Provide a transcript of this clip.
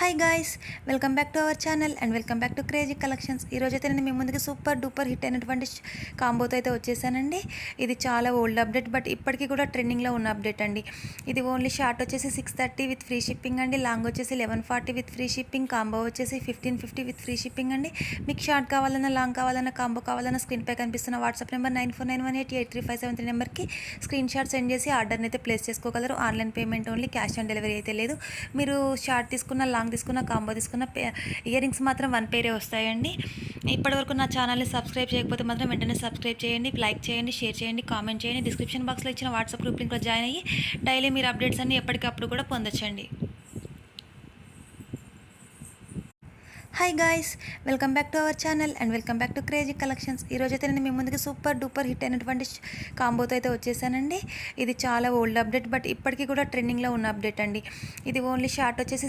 Hi guys, welcome back to our channel and welcome back to crazy collections. ఈరోజైతే నేను మీ ముందుకి super duper hit అయినటువంటి కాంబోతో అయితే వచ్చేసానండి. ఇది చాలా ఓల్డ్ అప్డేట్, బట్ ఇప్పటికీ కూడా ట్రెండింగ్లో ఉన్న అప్డేట్ అండి. ఇది ఓన్లీ షార్ట్ వచ్చేసి 630 విత్ ఫ్రీ షిప్పింగ్ అండి. లాంగ్ వచ్చేసి 1140 విత్ ఫ్రీ షిప్పింగ్. కాంబో వచ్చేసి 1550 విత్ ఫ్రీ షిప్పింగ్ అండి. మీకు షార్ట్ కావాలన్నా, లాంగ్ కావాలన్నా, కాంబో కావాలన్నా స్క్రీన్పై కనిపిస్తున్న వాట్సాప్ నెంబర్ 9491883573 నెంబర్కి స్క్రీన్ షాట్ సెండ్ చేసి ఆర్డర్ని అయితే ప్లేస్ చేసుకోగలరు. Online payment only, cash on delivery అయితే లేదు. మీరు షార్ట్ తీసుకున్న, లాంగ్ తీసుకున్న, కాంబో తీసుకున్న ఇయర్ రింగ్స్ మాత్రం 1 పేరే వస్తాయండి. ఇప్పటివరకు నా ఛానల్ని సబ్స్క్రైబ్ చేయకపోతే మాత్రం వెంటనే సబ్స్క్రైబ్ చేయండి, లైక్ చేయండి, షేర్ చేయండి, కామెంట్ చేయండి. డిస్క్రిప్షన్ బాక్స్లో ఇచ్చిన వాట్సాప్ గ్రూప్ లింక్లో జాయిన్ అయ్యి డైలీ మీరు అప్డేట్స్ అన్ని ఎప్పటికప్పుడు కూడా పొందొచ్చండి. Hi guys, welcome back to our channel and welcome back to crazy collections. ఈరోజైతే నేను మీ ముందుకి సూపర్ డూపర్ హిట్ అయినటువంటి కాంబోతో అయితే వచ్చేసానండి. ఇది చాలా ఓల్డ్ అప్డేట్, బట్ ఇప్పటికీ కూడా ట్రెండింగ్లో ఉన్న అప్డేట్ అండి. ఇది ఓన్లీ షార్ట్ వచ్చేసి